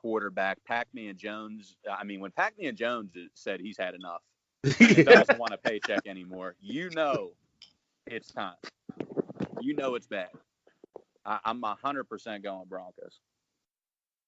quarterback, Pac-Man Jones. I mean, when Pac-Man Jones said he's had enough, Yeah. doesn't want a paycheck anymore, it's time. It's bad. I'm 100% going Broncos.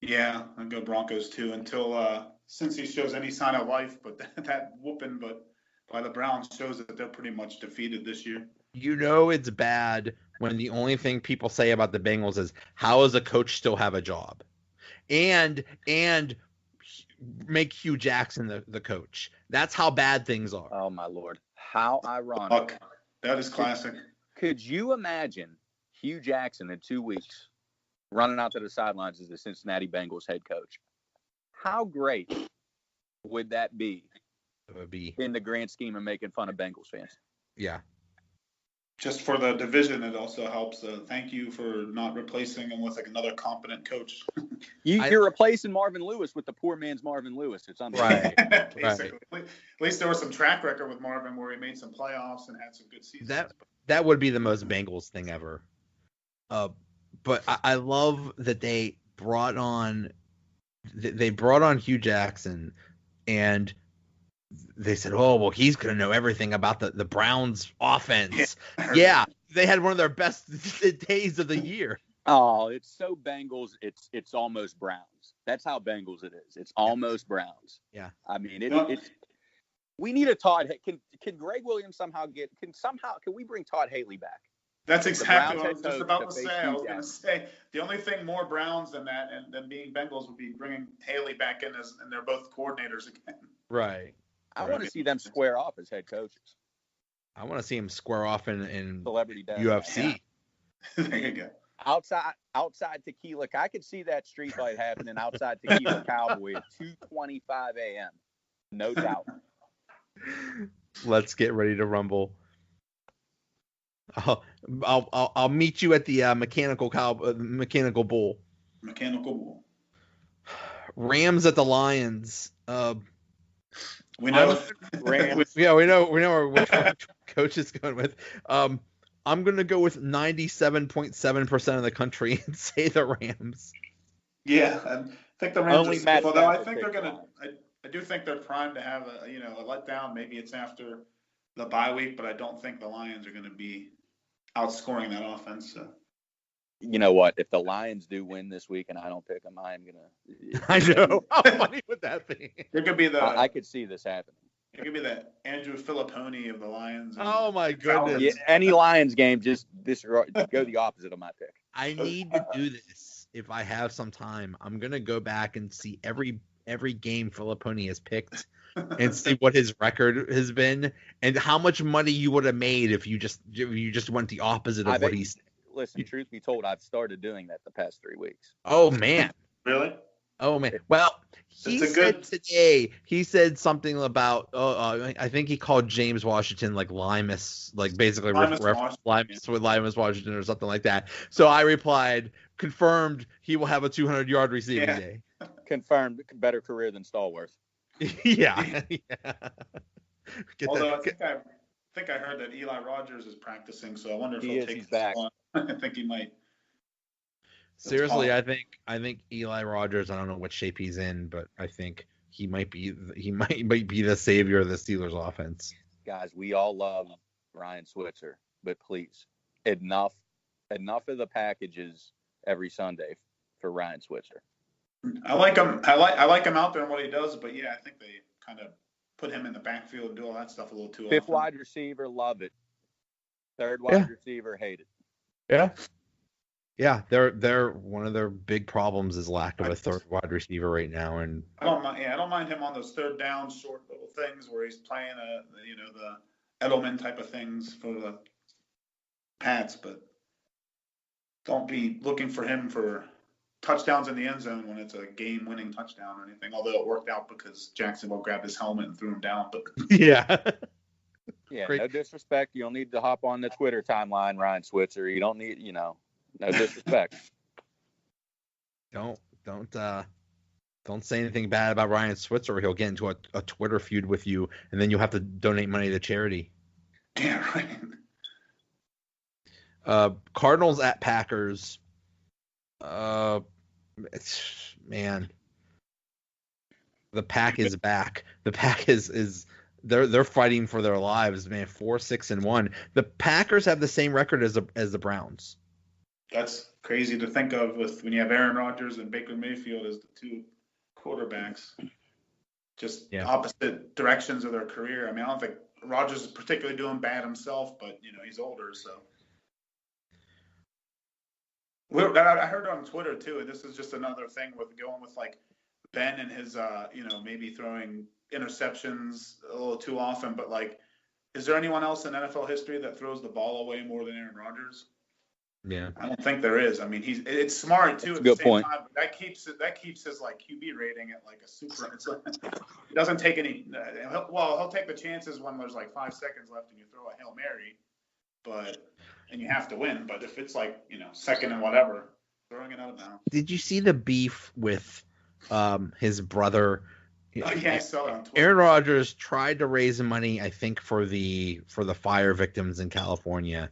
Yeah, I'll go Broncos too until since he shows any sign of life. But that whooping by the Browns shows that they're pretty much defeated this year. It's bad when the only thing people say about the Bengals is, how does a coach still have a job? And make Hugh Jackson the coach. That's how bad things are. Oh, my Lord. How ironic. That is classic. Could you imagine Hugh Jackson in 2 weeks running out to the sidelines as the Cincinnati Bengals head coach? How great would that be? It would be in the grand scheme of making fun of Bengals fans. Yeah. Just for the division, it also helps. Thank you for not replacing him with like another competent coach. You're replacing Marvin Lewis with the poor man's Marvin Lewis. It's unbelievable. Right. Basically. Right. At least there was some track record with Marvin where he made some playoffs and had some good seasons. That would be the most Bengals thing ever. But I love that they brought on Hugh Jackson, and they said, oh, well, he's going to know everything about the Browns offense. Yeah, they had one of their best days of the year. Oh, it's so Bengals. It's almost Browns. That's how Bengals it is. It's almost Browns. Yeah. I mean, it's we need a Todd. Can Greg Williams can we bring Todd Haley back? That's exactly what I was just about to say. I was going to say the only thing more Browns than that and than being Bengals would be bringing Haley back in and they're both coordinators again. Right. I want to see them square off as head coaches. I want to see him square off in Celebrity Death. UFC. Yeah. There you go. Outside Tequila, I could see that street fight happening outside Tequila Cowboy at 2:25 a.m. No doubt. Let's get ready to rumble. I'll meet you at the mechanical bull. Mechanical bull. Rams at the Lions. We know Rams. Yeah, we know which coach is going with. I'm going to go with 97.7% of the country and say the Rams. Yeah, I think the Rams. Although I think they're going to. I do think they're primed to have a letdown. Maybe it's after the bye week, but I don't think the Lions are going to be outscoring that offense. So. You know what? If the Lions do win this week and I don't pick them, I am gonna. I know. How funny would that be? There could be I could see this happening. It could be the Andrew Filipponi of the Lions. Oh my goodness! Yeah, any Lions game, just go the opposite of my pick. I need to do this if I have some time. I'm gonna go back and see every game Filipponi has picked and see what his record has been and how much money you would have made if you just went the opposite of what he's. Listen, truth be told, I've started doing that the past 3 weeks. Oh man! Really? Oh man! Well, he said something about. I think he called James Washington like Limus, like basically Limus Washington or something like that. So I replied, confirmed he will have a 200-yard receiving day. Confirmed, better career than Stallworth. Yeah. Although I think I heard that Eli Rogers is practicing, so I wonder if he'll take he's back. I think he might. Seriously, I think Eli Rogers. I don't know what shape he's in, but I think he might be the savior of the Steelers offense. Guys, we all love Ryan Switzer, but please, enough of the packages every Sunday for Ryan Switzer. I like him. I like him out there and what he does, but yeah, I think they kind of put him in the backfield and do all that stuff a little too often. Fifth wide receiver, love it. Third wide receiver, hate it. Yeah. Yeah, they're one of their big problems is lack of a third wide receiver right now, and I don't mind him on those third down short little things where he's playing the Edelman type of things for the Pats, but don't be looking for him for touchdowns in the end zone when it's a game-winning touchdown or anything. Although it worked out because Jacksonville grabbed his helmet and threw him down, but yeah. Yeah, no disrespect. You don't need to hop on the Twitter timeline, Ryan Switzer. You don't need, no disrespect. Don't say anything bad about Ryan Switzer or he'll get into a Twitter feud with you, and then you'll have to donate money to charity. Yeah, right. Cardinals at Packers. Man, The Pack is back. The Pack is they're fighting for their lives, man. 4-6-1. The Packers have the same record as the Browns. That's crazy to think of with when you have Aaron Rodgers and Baker Mayfield as the two quarterbacks, just opposite directions of their career. I mean, I don't think Rodgers is particularly doing bad himself, but he's older, so. I heard on Twitter too, and this is just another thing with going with like Ben and his, maybe throwing interceptions a little too often, but like, is there anyone else in NFL history that throws the ball away more than Aaron Rodgers? Yeah, I don't think there is. I mean, it's smart too. At the same time, but that keeps his like QB rating at like a super. It's like, he doesn't take any. He'll take the chances when there's like 5 seconds left and you throw a Hail Mary, and you have to win. But if it's like second and whatever, throwing it out of bounds. Did you see the beef with his brother? Oh, yeah, I saw it on Twitter. Aaron Rodgers tried to raise money, I think, for the fire victims in California.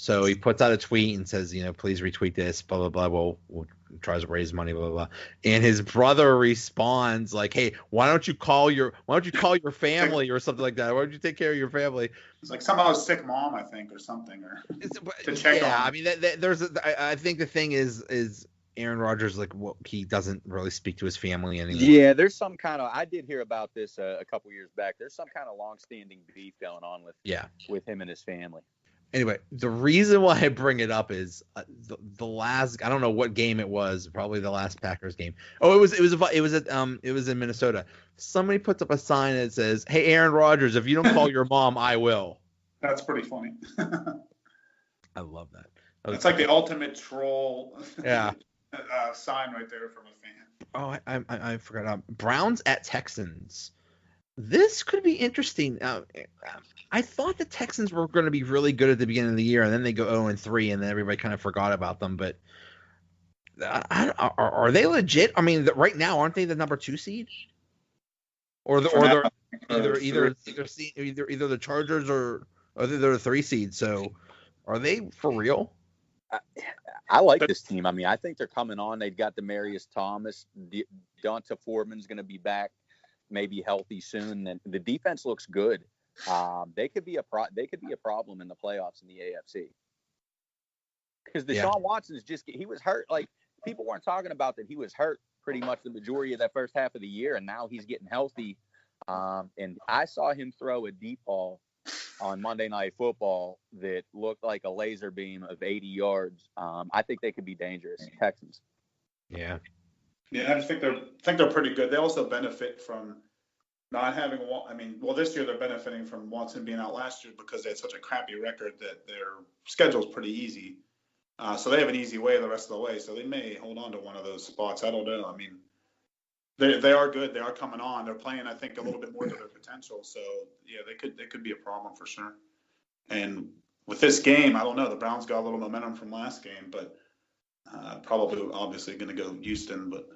So he puts out a tweet and says, please retweet this, blah, blah, blah. We'll tries to raise money, blah, blah, blah. And his brother responds like, hey, why don't you call your family or something like that? Why don't you take care of your family? It's like somehow a sick mom, I think, or something, or to check on. I mean, I think the thing is Aaron Rodgers, like, he doesn't really speak to his family anymore. Yeah, there's some kind of, I did hear about this a couple years back. There's some kind of long-standing beef going on with him and his family. Anyway, the reason why I bring it up is the last, I don't know what game it was, probably the last Packers game. Oh, it was in Minnesota. Somebody puts up a sign that says, "Hey, Aaron Rodgers, if you don't call your mom, I will." That's pretty funny. I love that. It's like the ultimate troll. Yeah. Sign right there from a fan. Oh, I forgot. Browns at Texans. This could be interesting. I thought the Texans were going to be really good at the beginning of the year, and then they go 0-3, and then everybody kind of forgot about them. But are they legit? I mean, right now, aren't they the number 2 seed? Or they're either the Chargers or they're the 3 seed. So are they for real? I like this team. I mean, I think they're coming on. They've got Demaryius Thomas. Donta Foreman's going to be back, maybe healthy soon. And the defense looks good. They could be a problem in the playoffs in the AFC. Because Deshaun Watson's he was hurt. Like, people weren't talking about that he was hurt pretty much the majority of that first half of the year, and now he's getting healthy. And I saw him throw a deep ball on Monday Night Football that looked like a laser beam of 80 yards. I think they could be dangerous, Texans. Yeah. Yeah, I just think they're pretty good. They also benefit from not having. This year they're benefiting from Watson being out last year because they had such a crappy record that their schedule's pretty easy. So they have an easy way the rest of the way. So they may hold on to one of those spots. I don't know. I mean, they are good. They are coming on. They're playing, I think, a little bit more to their potential. So yeah, they could be a problem for sure. And with this game, I don't know. The Browns got a little momentum from last game, but probably obviously going to go Houston, but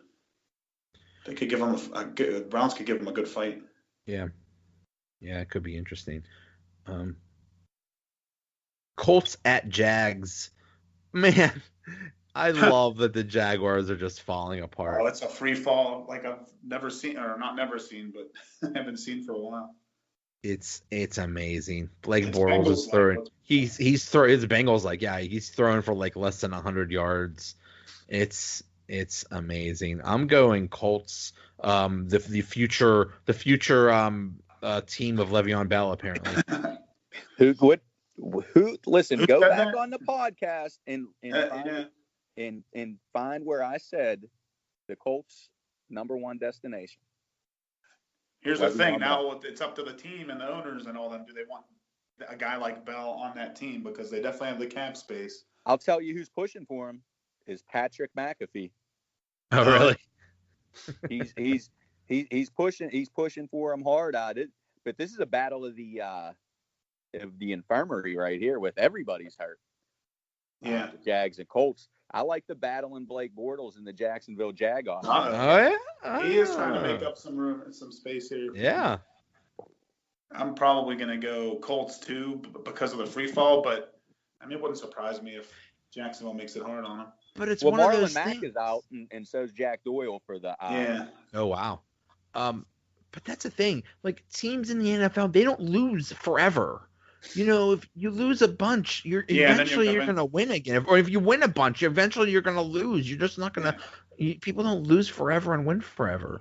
they could give them Browns could give them a good fight. Yeah, it could be interesting. Colts at Jags. Man, I love that the Jaguars are just falling apart. Oh, it's a free fall like I've never seen, or not never seen, but haven't seen for a while. It's amazing. Blake Bortles is throwing. He's throwing his Bengals he's throwing for like less than 100 yards. It's amazing. I'm going Colts. The future team of Le'Veon Bell apparently. Who? Listen, go back on the podcast and find where I said the Colts #1 destination. Here's the thing. Now it's up to the team and the owners and all them. Do they want a guy like Bell on that team? Because they definitely have the cap space. I'll tell you who's pushing for him is Patrick McAfee. Oh, really? He's pushing for him hard at it. But this is a battle of the infirmary right here with everybody's hurt. Yeah. The Jags and Colts. I like the battle in Blake Bortles and the Jacksonville Jaguars. Oh, yeah? He is trying to make up some room, some space here. Yeah. I'm probably going to go Colts too because of the free fall, but I mean, it wouldn't surprise me if Jacksonville makes it hard on them. But it's one of those Marlon Mack things. is out, and so is Jack Doyle for the. Yeah. Oh, wow. But that's the thing. Like teams in the NFL, they don't lose forever. If you lose a bunch, eventually you're gonna win again. Or if you win a bunch, eventually you're gonna lose. You're just not gonna. People don't lose forever and win forever.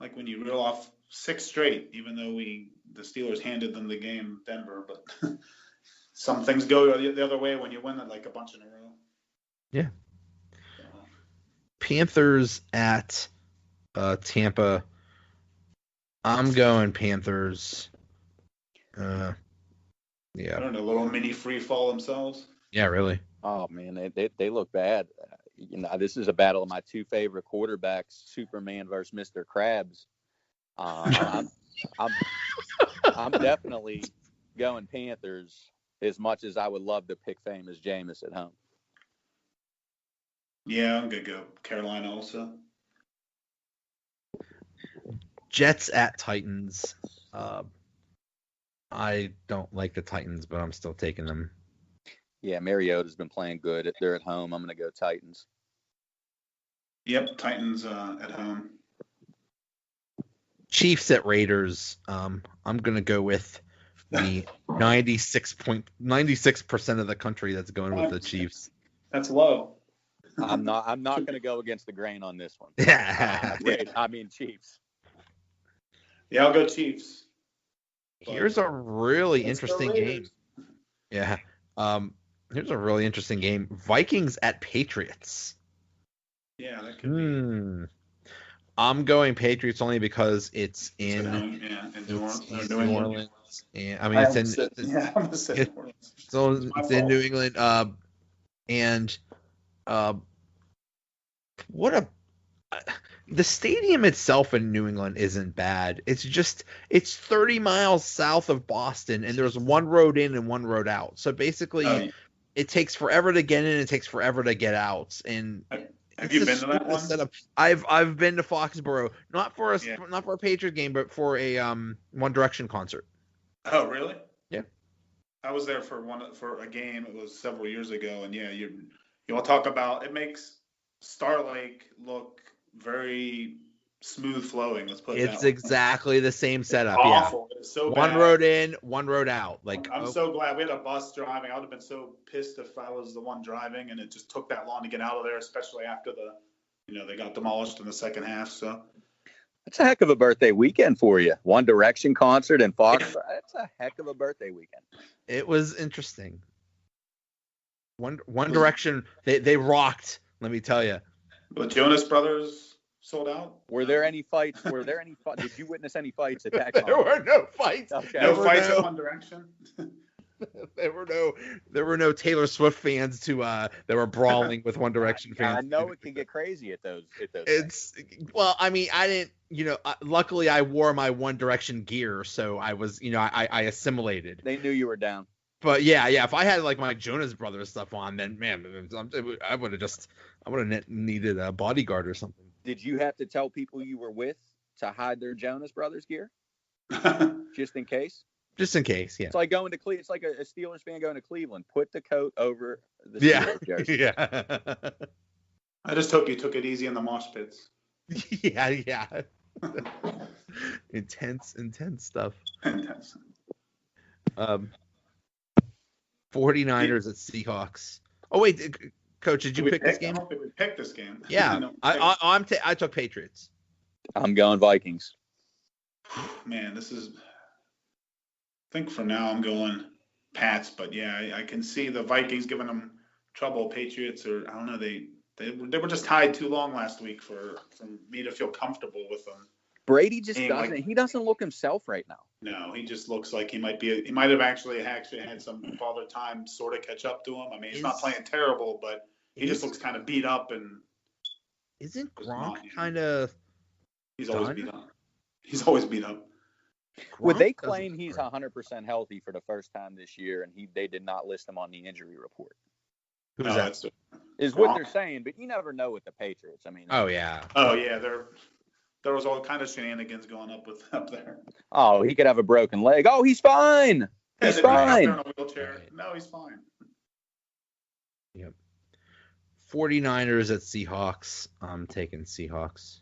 Like when you reel off 6 straight, even though the Steelers handed them the game, Denver, but some things go the other way when you win it like a bunch in a row. Yeah. Panthers at Tampa. I'm going Panthers. Yeah. I don't know, a little mini free fall themselves. Yeah, really. Oh man, they look bad. This is a battle of my 2 favorite quarterbacks, Superman versus Mr. Krabs. I'm definitely going Panthers as much as I would love to pick famous Jameis at home. Yeah, I'm gonna go Carolina also. Jets at Titans. I don't like the Titans, but I'm still taking them. Yeah, Mariota's been playing good. They're at home. I'm going to go Titans. Yep, Titans at home. Chiefs at Raiders. I'm going to go with the 96% of the country that's going with the Chiefs. That's low. I'm not going to go against the grain on this one. Yeah. Chiefs. Yeah, I'll go Chiefs. Here's a really interesting game. Yeah. Here's a really interesting game. Vikings at Patriots. Yeah, that could be. I'm going Patriots only because it's in New Orleans. And I mean, it's in New England. And the stadium itself in New England isn't bad. It's 30 miles south of Boston, and there's one road in and one road out. So basically, it takes forever to get in, it takes forever to get out. And have you been to that one? Setup. I've been to Foxborough, not for a Patriot game, but for a One Direction concert. Oh, really? Yeah. I was there for a game. It was several years ago, and you want to talk about, it makes Star Lake look very smooth flowing. Let's put it It's exactly the same setup. It's awful. It's so one bad. Road in, one road out. I'm so glad we had a bus driving. I would have been so pissed if I was the one driving and it just took that long to get out of there, especially after they got demolished in the second half. So that's a heck of a birthday weekend for you. One Direction concert in Fox. That's a heck of a birthday weekend. It was interesting. One Direction, they rocked. Let me tell you. The Jonas Brothers sold out. Were there any fights? Did you witness any fights at that? There were no fights. Okay. No fights at One Direction. There were no Taylor Swift fans that were brawling with One Direction fans. I know it can get crazy at those. Well, I mean, I didn't. Luckily I wore my One Direction gear, so I was, I assimilated. They knew you were down. But yeah. If I had like my Jonas Brothers stuff on, then man, I would have needed a bodyguard or something. Did you have to tell people you were with to hide their Jonas Brothers gear, just in case? Just in case, yeah. It's like going to Cleveland. It's like a Steelers fan going to Cleveland. Put the coat over the Steelers jersey. Yeah. I just hope you took it easy in the mosh pits. Yeah. Intense stuff. Intense. 49ers at Seahawks. Oh wait, Coach, did you pick this game? I don't think we picked this game. Yeah, I took Patriots. I'm going Vikings. Man, this is. I think for now I'm going Pats, but yeah, I can see the Vikings giving them trouble. Patriots, or I don't know, they were just tied too long last week for me to feel comfortable with them. Brady just doesn't. He doesn't look himself right now. No, he just looks like he might have actually had some father time sort of catch up to him. I mean, he's not playing terrible, but he just looks kind of beat up. And isn't Gronk kind of? He's always beat up. He's always beat up. Would they claim he's 100% healthy for the first time this year, and they did not list him on the injury report? Who's that? Is what they're saying, but you never know with the Patriots. I mean. Oh yeah. There was all kind of shenanigans going up there. Oh, he could have a broken leg. Oh, he's fine. He's fine. In a wheelchair. No, he's fine. Yep. 49ers at Seahawks. I'm taking Seahawks.